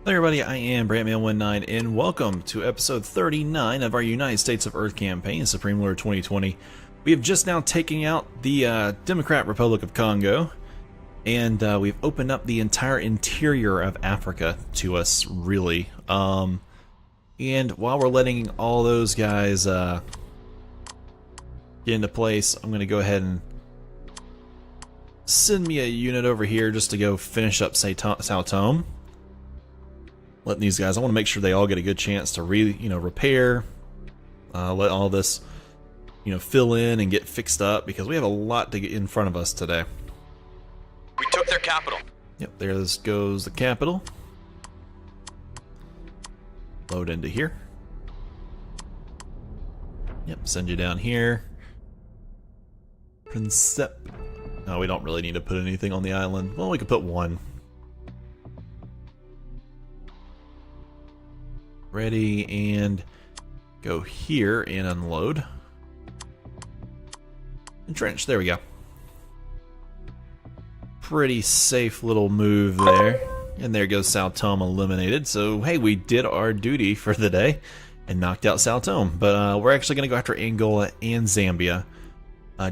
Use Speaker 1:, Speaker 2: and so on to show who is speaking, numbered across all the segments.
Speaker 1: Hello everybody, I am BrantMan19 and welcome to episode 39 of our United States of Earth campaign, Supreme Lord 2020. We have just now taken out the Democratic Republic of Congo, and we've opened up the entire interior of Africa to us, really. And while we're letting all those guys get into place, I'm going to go ahead and send me a unit over here just to go finish up Sao Tome. Letting these guys, I want to make sure they all get a good chance to repair, let all this, fill in and get fixed up, because we have a lot to get in front of us today.
Speaker 2: We took their capital.
Speaker 1: Yep, there goes the capital. Load into here. Yep, send you down here. Principe. No, we don't really need to put anything on the island. Well, we could put one. Ready, and go here and unload. Entrench, there we go. Pretty safe little move there. And there goes Sao Tome eliminated. So, hey, we did our duty for the day and knocked out Sao Tome. But we're actually going to go after Angola and Zambia.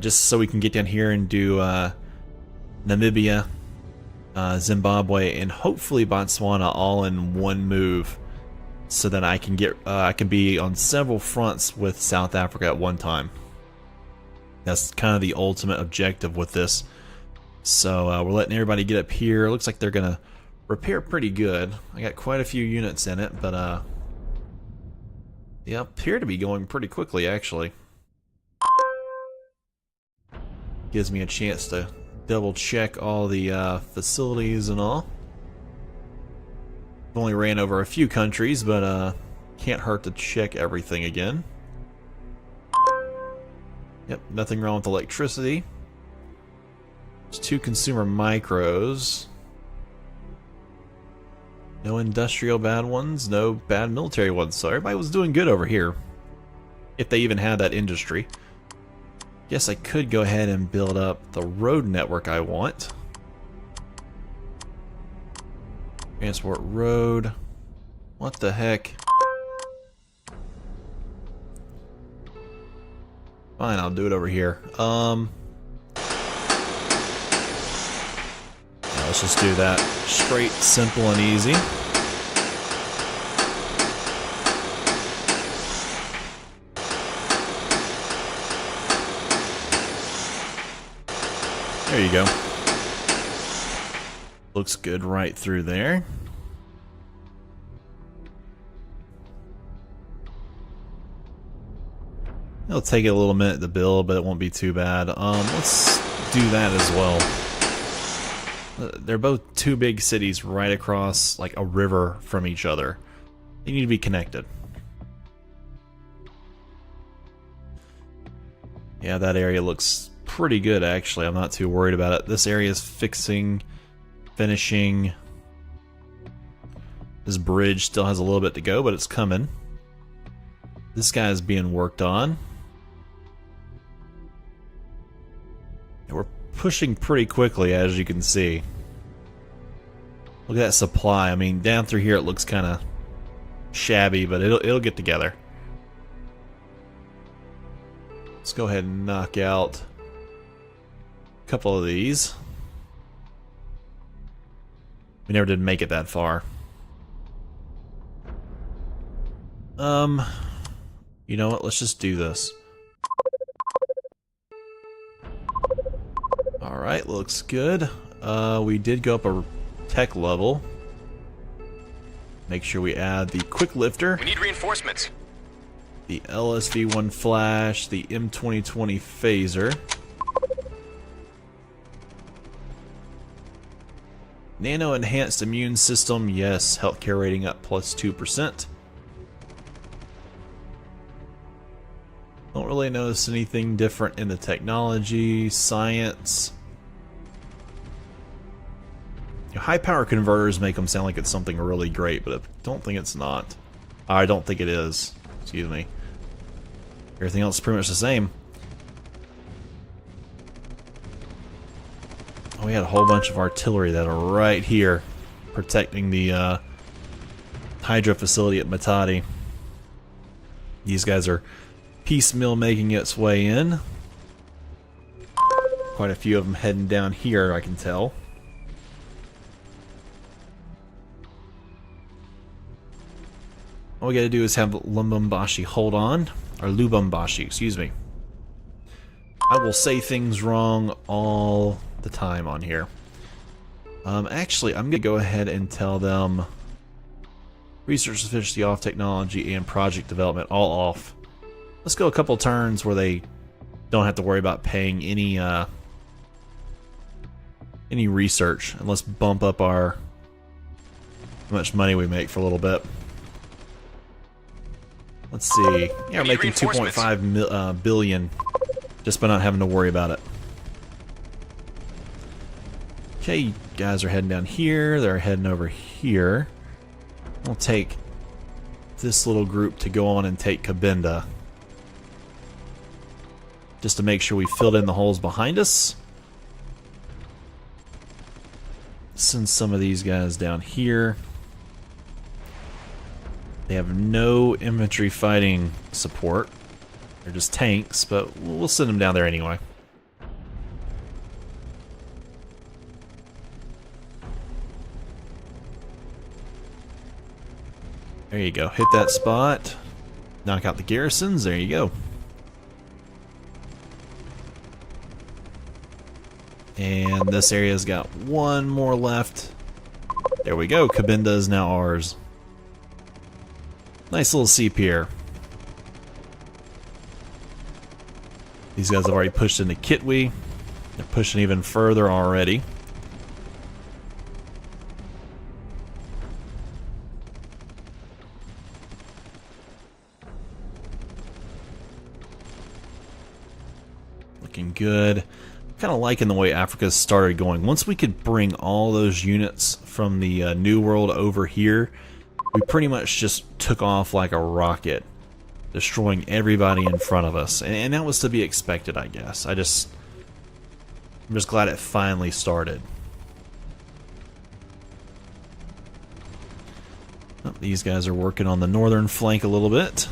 Speaker 1: Just so we can get down here and do Namibia, Zimbabwe, and hopefully Botswana all in one move. So that I can be on several fronts with South Africa at one time. That's kind of the ultimate objective with this. So we're letting everybody get up here. Looks like they're gonna repair pretty good. I got quite a few units in it, but they appear to be going pretty quickly actually. Gives me a chance to double check all the facilities and all. Only ran over a few countries, but can't hurt to check everything again. Yep, nothing wrong with electricity. There's 2 consumer micros. No industrial bad ones, no bad military ones, so everybody was doing good over here. If they even had that industry. Guess I could go ahead and build up the road network I want. Transport road. What the heck? Fine, I'll do it over here. Yeah, let's just do that. Straight, simple, and easy. There you go. Looks good right through there. It'll take it a little minute to build, but it won't be too bad. Let's do that as well. They're both 2 big cities right across like a river from each other. They need to be connected. Yeah, that area looks pretty good actually. I'm not too worried about it. This area is finishing. This bridge still has a little bit to go, but it's coming. This guy is being worked on. And we're pushing pretty quickly, as you can see. Look at that supply. I mean, down through here it looks kind of shabby, but it'll get together. Let's go ahead and knock out a couple of these. We never did make it that far. You know what? Let's just do this. Alright, looks good. We did go up a tech level. Make sure we add the quick lifter.
Speaker 2: We need reinforcements.
Speaker 1: The LSV-1 flash, the M2020 phaser. Nano enhanced immune system, yes. Healthcare rating up plus 2%. Don't really notice anything different in the technology, science. High power converters make them sound like it's something really great, but I don't think it's not. I don't think it is. Excuse me. Everything else is pretty much the same. We had a whole bunch of artillery that are right here protecting the hydro facility at Matadi. These guys are piecemeal making its way in. Quite a few of them heading down here, I can tell. All we gotta do is have Lubumbashi hold on. Or Lubumbashi, excuse me. I will say things wrong all the time on here. Actually, I'm gonna go ahead and tell them research efficiency off, technology and project development all off. Let's go a couple turns where they don't have to worry about paying any research, and let's bump up our how much money we make for a little bit. Let's see. Yeah, we're making 2.5 billion just by not having to worry about it. Okay, you guys are heading down here. They're heading over here. We'll take this little group to go on and take Cabinda, just to make sure we filled in the holes behind us. Send some of these guys down here. They have no infantry fighting support. They're just tanks, but we'll send them down there anyway. There you go. Hit that spot. Knock out the garrisons. There you go. And this area's got one more left. There we go. Cabinda is now ours. Nice little sea pier. These guys have already pushed into Kitwe. They're pushing even further already. Looking good. Kind of liking the way Africa started going. Once we could bring all those units from the New World over here, we pretty much just took off like a rocket, destroying everybody in front of us. And that was to be expected, I guess. I'm just glad it finally started. Oh, these guys are working on the northern flank a little bit.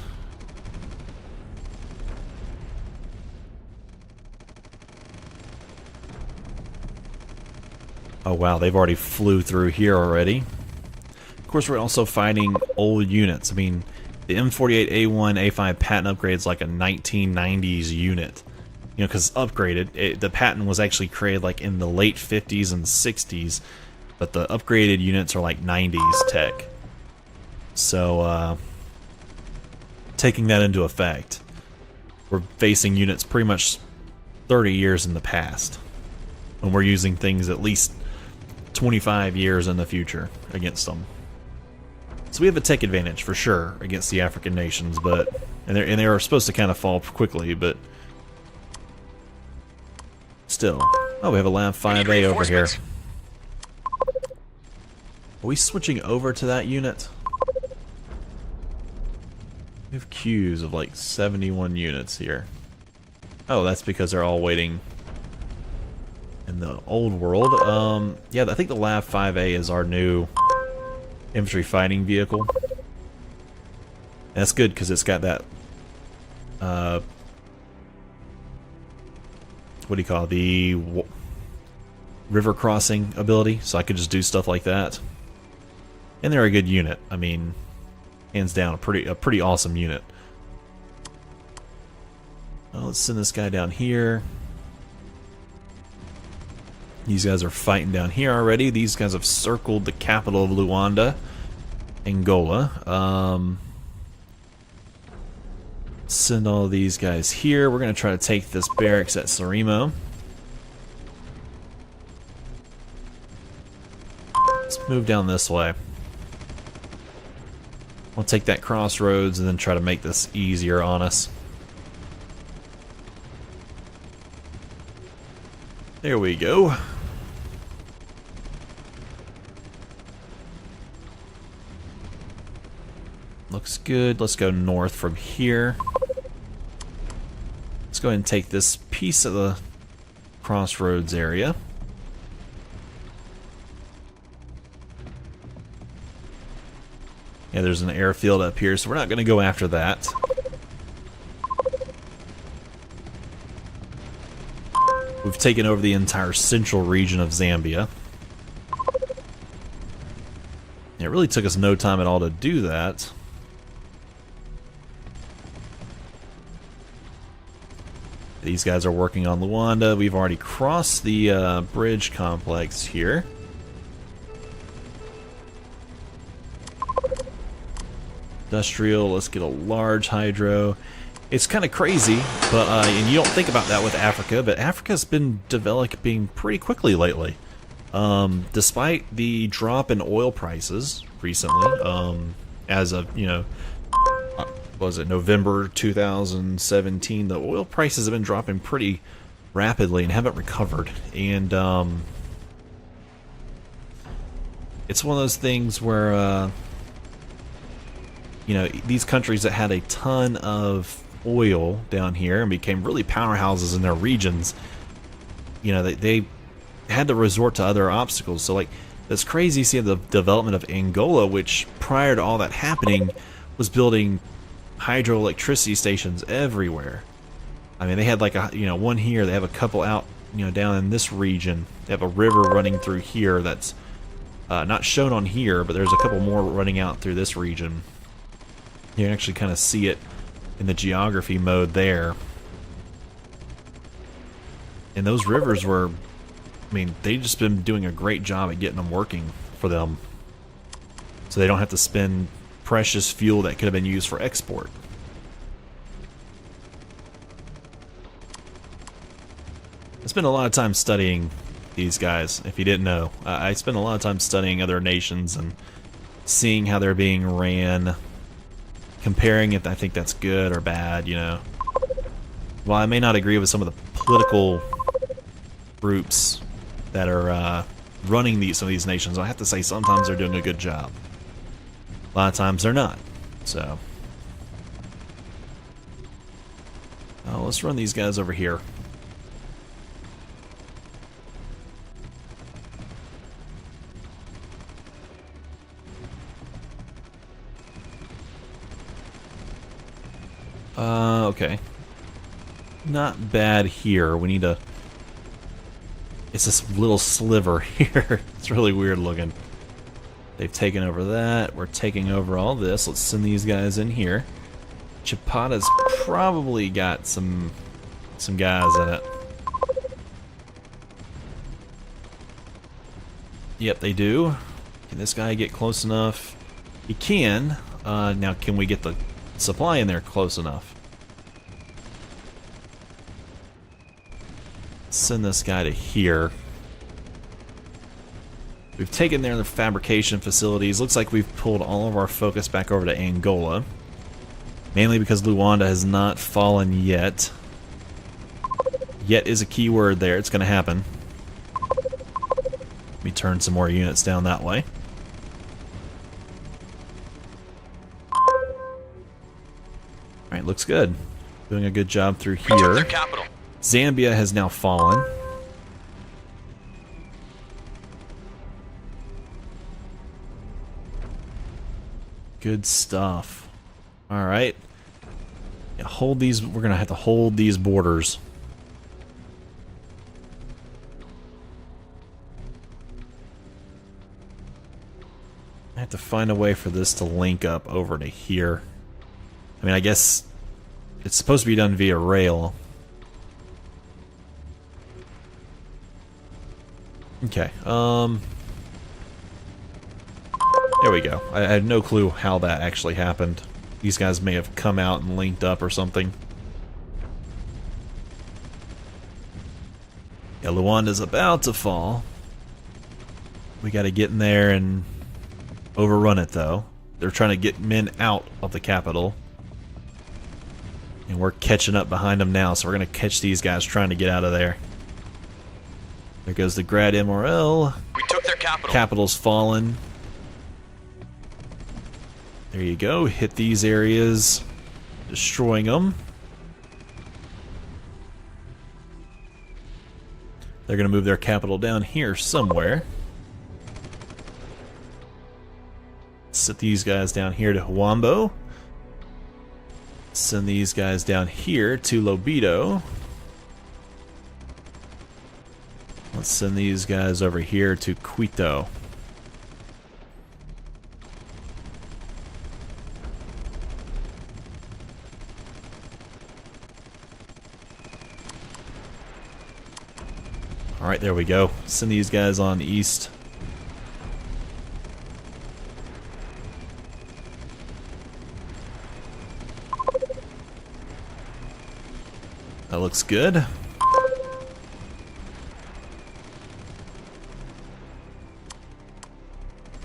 Speaker 1: Oh wow, they've already flew through here already. Of course, we're also fighting old units. I mean, the M48A1 A5 patent upgrade's like a 1990s unit. You know, because upgraded. The patent was actually created like in the late 50s and 60s, but the upgraded units are like 90s tech. So, taking that into effect, we're facing units pretty much 30 years in the past, and we're using things at least 25 years in the future against them. So we have a tech advantage for sure against the African nations, but and they are supposed to kind of fall quickly, but still. Oh, we have a Lab 5A over here. Are we switching over to that unit? We have queues of like 71 units here. Oh, that's because they're all waiting in the old world. Yeah, I think the Lab 5A is our new infantry fighting vehicle. And that's good because it's got that what do you call it? The river crossing ability, so I could just do stuff like that. And they're a good unit. I mean, hands down, a pretty awesome unit. Well, let's send this guy down here. These guys are fighting down here already. These guys have circled the capital of Luanda, Angola. Send all these guys here. We're going to try to take this barracks at Sarimo. Let's move down this way. We'll take that crossroads and then try to make this easier on us. There we go. Looks good. Let's go north from here. Let's go ahead and take this piece of the crossroads area. Yeah, there's an airfield up here, so we're not going to go after that. We've taken over the entire central region of Zambia. It really took us no time at all to do that. These guys are working on Luanda. We've already crossed the bridge complex here. Industrial, let's get a large hydro. It's kind of crazy, but and you don't think about that with Africa, but Africa's been developing pretty quickly lately. Despite the drop in oil prices recently, as of, you know, was it November 2017, the oil prices have been dropping pretty rapidly and haven't recovered. And it's one of those things where you know, these countries that had a ton of oil down here and became really powerhouses in their regions, you know, they had to resort to other obstacles. So like, it's crazy seeing the development of Angola, which prior to all that happening was building hydroelectricity stations everywhere. I mean, they had like a, you know, one here, they have a couple out, you know, down in this region. They have a river running through here that's not shown on here, but there's a couple more running out through this region. You can actually kind of see it in the geography mode there. And those rivers were, I mean, they've just been doing a great job at getting them working for them. So they don't have to spend precious fuel that could have been used for export. I spent a lot of time studying these guys, if you didn't know. I spent a lot of time studying other nations and seeing how they're being ran, comparing if I think that's good or bad, you know. While I may not agree with some of the political groups that are running some of these nations, I have to say sometimes they're doing a good job. A lot of times they're not. So, let's run these guys over here. Okay. Not bad here. We need to... It's this little sliver here. It's really weird looking. They've taken over that. We're taking over all this. Let's send these guys in here. Chapata's probably got some guys in it. Yep, they do. Can this guy get close enough? He can. Now, can we get the supply in there close enough? Send this guy to here. We've taken their fabrication facilities. Looks like we've pulled all of our focus back over to Angola. Mainly because Luanda has not fallen yet. Yet is a key word there. It's going to happen. Let me turn some more units down that way. Alright, looks good. Doing a good job through here.
Speaker 2: We took their capital.
Speaker 1: Zambia has now fallen. Good stuff. Alright. Yeah, hold these. We're going to have to hold these borders. I have to find a way for this to link up over to here. I mean, I guess it's supposed to be done via rail. Okay, there we go. I had no clue how that actually happened. These guys may have come out and linked up or something. Yeah, Luanda's about to fall. We gotta get in there and overrun it, though. They're trying to get men out of the capital. And we're catching up behind them now, so we're gonna catch these guys trying to get out of there. There goes the Grad MRL.
Speaker 2: We took their capital.
Speaker 1: Capital's fallen. There you go. Hit these areas, destroying them. They're going to move their capital down here somewhere. Set these guys down here to Huambo. Send these guys down here to Lobido. Let's send these guys over here to Quito. Alright, there we go. Send these guys on east. That looks good.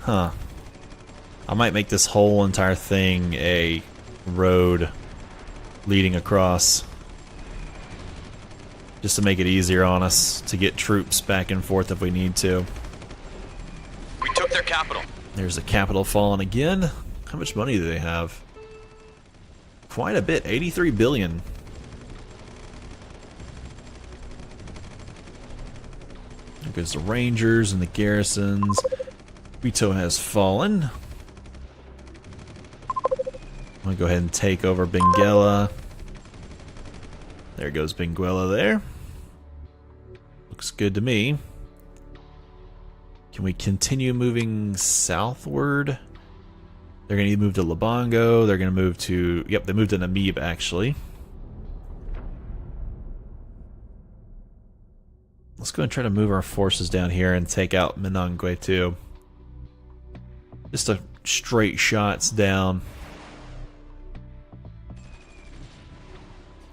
Speaker 1: Huh. I might make this whole entire thing a road leading across. Just to make it easier on us to get troops back and forth if we need to.
Speaker 2: We took their capital.
Speaker 1: There's a capital fallen again. How much money do they have? Quite a bit, 83 billion. There goes the Rangers and the garrisons. Quito has fallen. I'm gonna go ahead and take over Benguela. There goes Benguela there. Looks good to me. Can we continue moving southward? They're going to move to Lubango. They're going to move to... Yep, they moved to Namib, actually. Let's go and try to move our forces down here and take out Minangwe, too. Just a straight shots down.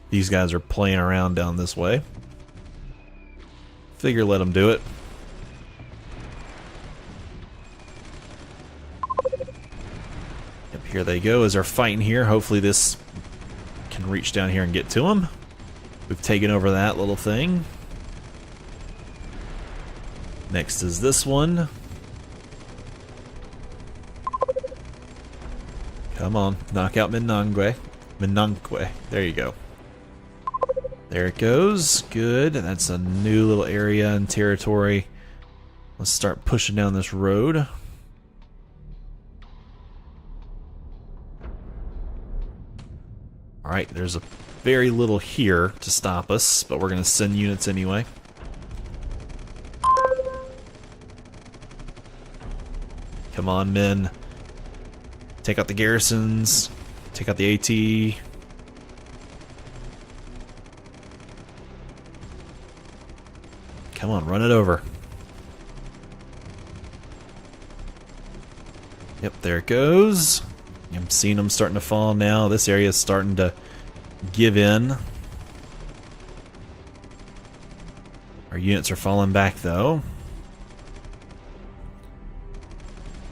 Speaker 1: These guys are playing around down this way. Figure let them do it. Yep, here they go as they're fighting here. Hopefully this can reach down here and get to them. We've taken over that little thing. Next is this one. Come on, knock out Minangwe. Minangwe, there you go. There it goes. Good. That's a new little area and territory. Let's start pushing down this road. Alright, there's a very little here to stop us, but we're going to send units anyway. Come on, men. Take out the garrisons. Take out the AT. Come on, run it over. Yep, there it goes. I'm seeing them starting to fall now. This area is starting to give in. Our units are falling back, though.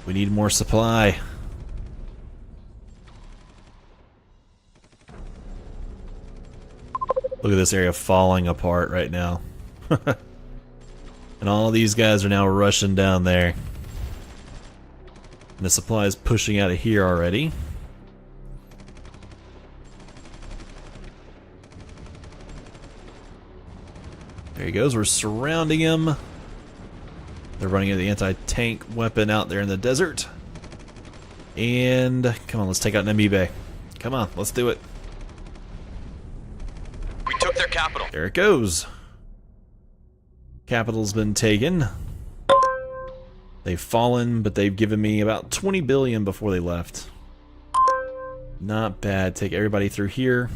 Speaker 1: We need more supply. Look at this area falling apart right now. And all these guys are now rushing down there. And the supply is pushing out of here already. There he goes. We're surrounding him. They're running the anti-tank weapon out there in the desert. And come on, let's take out Namibe. Come on, let's do it.
Speaker 2: We took their capital.
Speaker 1: There it goes. Capital's been taken. They've fallen, but they've given me about 20 billion before they left. Not bad. Take everybody through here.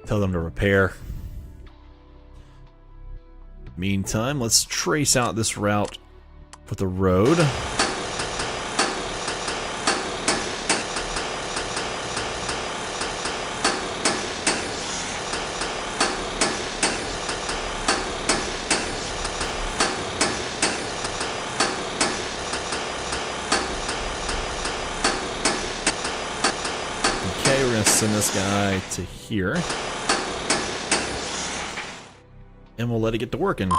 Speaker 1: Tell them to repair. Meantime, let's trace out this route with the road. Okay, we're gonna send this guy to here. And we'll let it get to working.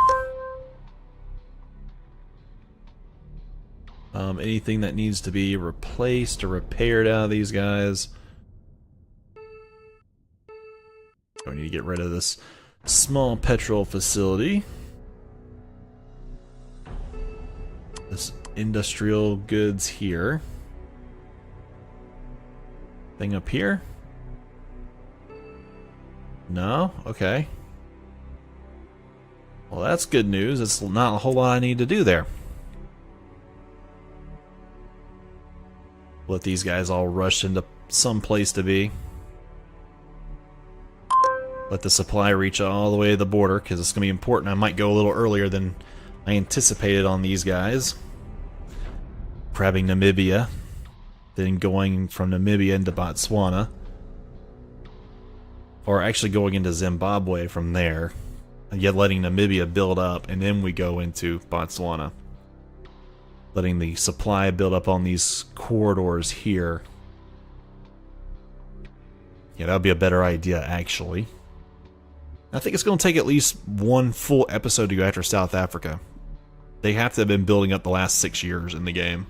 Speaker 1: Anything that needs to be replaced or repaired out of these guys. We need to get rid of this small petrol facility. This industrial goods here. Thing up here? No? Okay. Well, that's good news. It's not a whole lot I need to do there. Let these guys all rush into some place to be. Let the supply reach all the way to the border, because it's going to be important. I might go a little earlier than I anticipated on these guys. Grabbing Namibia, then going from Namibia into Botswana. Or actually going into Zimbabwe from there. Yet letting Namibia build up, and then we go into Botswana. Letting the supply build up on these corridors here. Yeah, that would be a better idea, actually. I think it's going to take at least one full episode to go after South Africa. They have to have been building up the last 6 years in the game.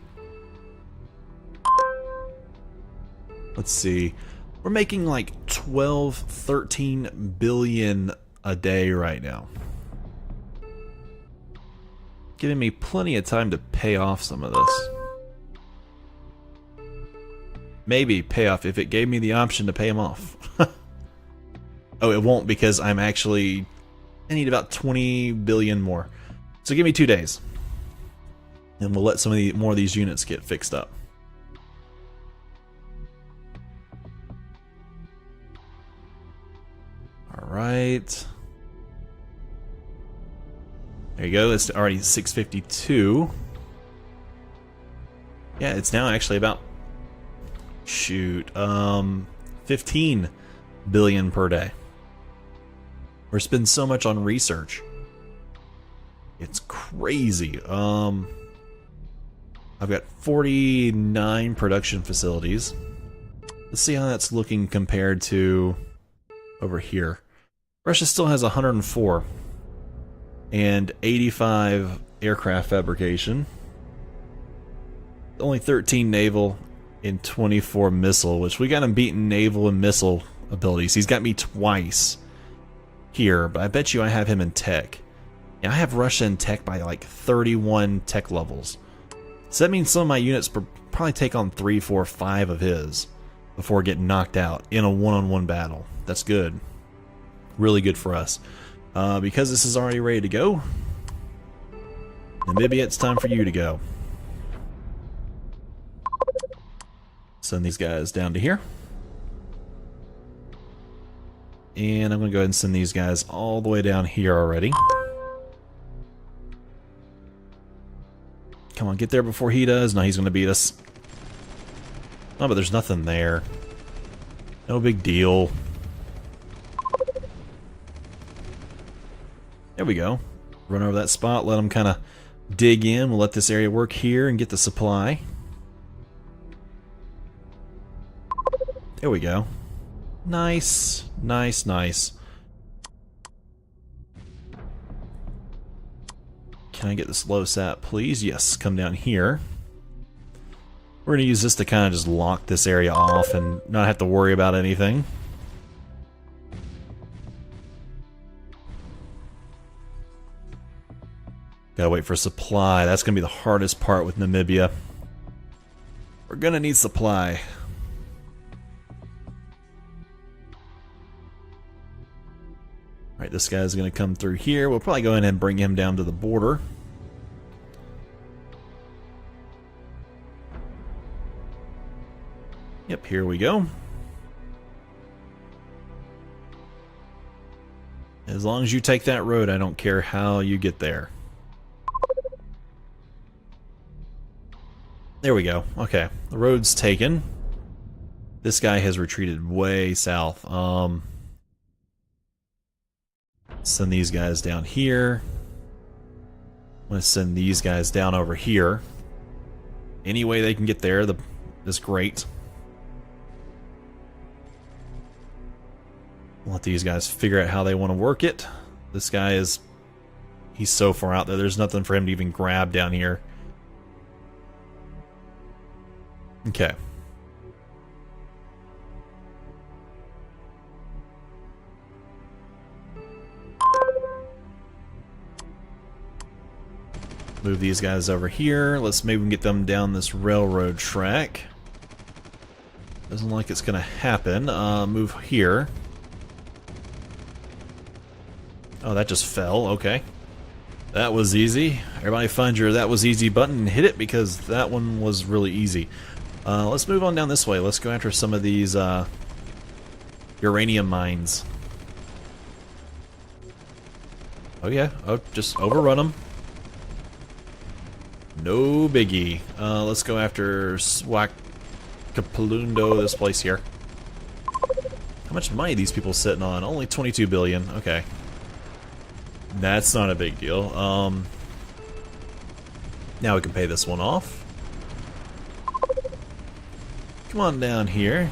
Speaker 1: Let's see. We're making like 12, 13 billion a day right now. Giving me plenty of time to pay off some of this. Maybe pay off if it gave me the option to pay them off. Oh, it won't, because I'm actually... I need about 20 billion more. So give me 2 days. And we'll let some of the more of these units get fixed up. Alright. There you go, it's already 6:52. Yeah, it's now actually about... shoot, 15 billion per day. We're spending so much on research. It's crazy. I've got 49 production facilities. Let's see how that's looking compared to over here. Russia still has 104 and 85 aircraft fabrication. Only 13 naval and 24 missile, which we got him beaten naval and missile abilities. He's got me twice here, but I bet you I have him in tech. Yeah, I have Russia in tech by like 31 tech levels. So that means some of my units probably take on 3, 4, 5 of his before getting knocked out in a one-on-one battle. That's good. Really good for us. Because this is already ready to go, Namibia, it's time for you to go. Send these guys down to here. And I'm going to go ahead and send these guys all the way down here already. Come on, get there before he does. No, he's going to beat us. Oh, but there's nothing there. No big deal. There we go. Run over that spot, let them kind of dig in. We'll let this area work here and get the supply. There we go. Nice, nice, nice. Can I get this low sat, please? Yes, come down here. We're going to use this to kind of just lock this area off and not have to worry about anything. Gotta wait for supply. That's going to be the hardest part with Namibia. We're going to need supply. Alright, this guy's going to come through here. We'll probably go in and bring him down to the border. Yep, here we go. As long as you take that road, I don't care how you get there. There we go. Okay, the road's taken. This guy has retreated way south. Send these guys down here. I'm going to send these guys down over here. Any way they can get there is great. Let these guys figure out how they want to work it. This guy he's so far out there, there's nothing for him to even grab down here. Okay. Move these guys over here. Let's maybe get them down this railroad track. Doesn't look like it's gonna happen. Move here. Oh, that just fell. Okay. That was easy. Everybody find your that was easy button and hit it because that one was really easy. Let's move on down this way. Let's go after some of these uranium mines. Oh yeah, oh, just overrun them. No biggie. Let's go after Swakapalundo, this place here. How much money are these people sitting on? Only 22 billion. Okay. That's not a big deal. Now we can pay this one off. Come on down here.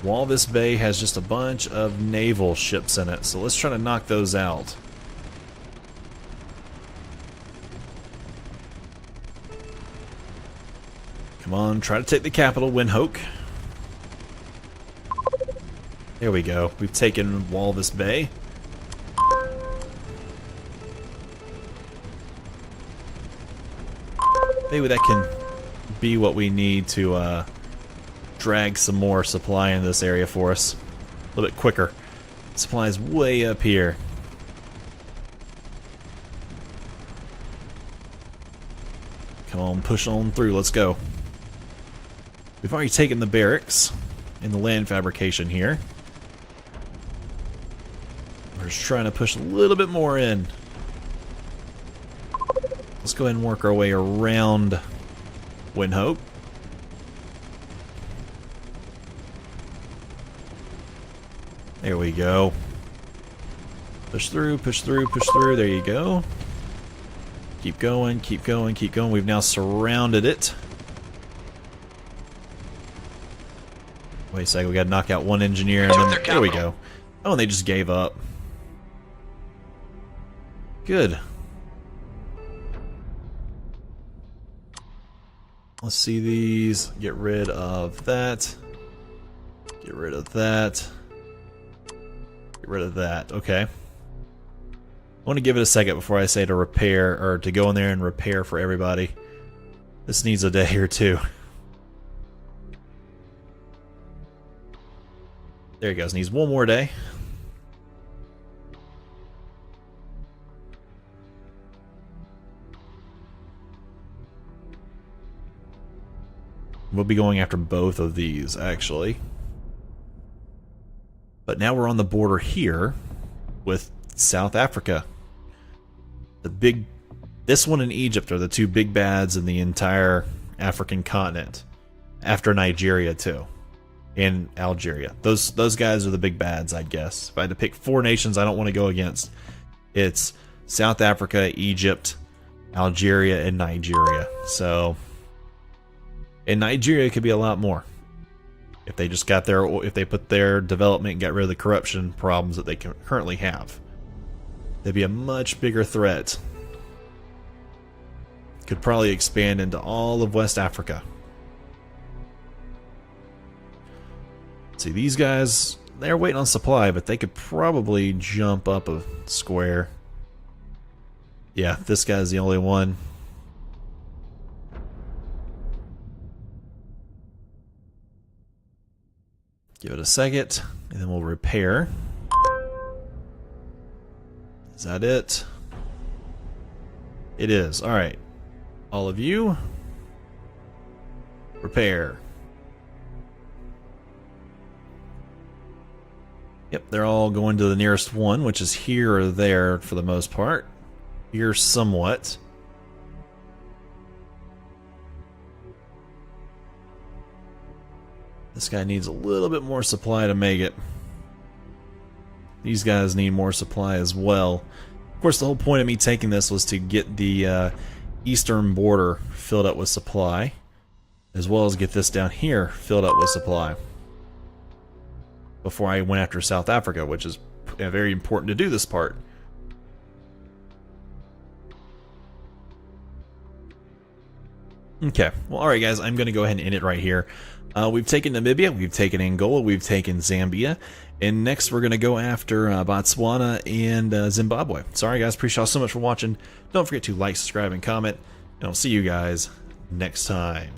Speaker 1: Walvis Bay has just a bunch of naval ships in it, so let's try to knock those out. Come on, try to take the capital, Windhoek. There we go. We've taken Walvis Bay. Maybe that can be what we need to drag some more supply in this area for us. A little bit quicker. Supply's way up here. Come on, push on through. Let's go. We've already taken the barracks and the land fabrication here. We're just trying to push a little bit more in. Let's go ahead and work our way around Windhoek. There we go. Push through, push through, push through. There you go. Keep going, keep going, keep going. We've now surrounded it. Wait a second, we gotta knock out one engineer and then there we go. Oh, and they just gave up. Good. Let's see these. Get rid of that. Get rid of that. Get rid of that. Okay. I want to give it a second before I say to repair, or to go in there and repair for everybody. This needs a day or two. There he goes. Needs one more day. We'll be going after both of these, actually. But now we're on the border here with South Africa. This one and Egypt are the two big bads in the entire African continent. After Nigeria, too. And Algeria. Those guys are the big bads, I guess. If I had to pick 4 nations I don't want to go against, it's South Africa, Egypt, Algeria, and Nigeria. So, and Nigeria could be a lot more. If they just got their, if they put their development and got rid of the corruption problems that they currently have. They'd be a much bigger threat. Could probably expand into all of West Africa. See, these guys, they're waiting on supply, but they could probably jump up a square. Yeah, this guy's the only one. Give it a second, and then we'll repair. Is that it? It is. Alright. All of you, repair. Yep, they're all going to the nearest one, which is here or there for the most part. Here somewhat. This guy needs a little bit more supply to make it. These guys need more supply as well. Of course, the whole point of me taking this was to get the eastern border filled up with supply, as well as get this down here filled up with supply before I went after South Africa, which is very important to do this part. Okay, well, alright guys, I'm going to go ahead and end it right here. We've taken Namibia, we've taken Angola, we've taken Zambia, and next we're going to go after Botswana and Zimbabwe. Sorry guys, appreciate y'all so much for watching. Don't forget to like, subscribe, and comment, and I'll see you guys next time.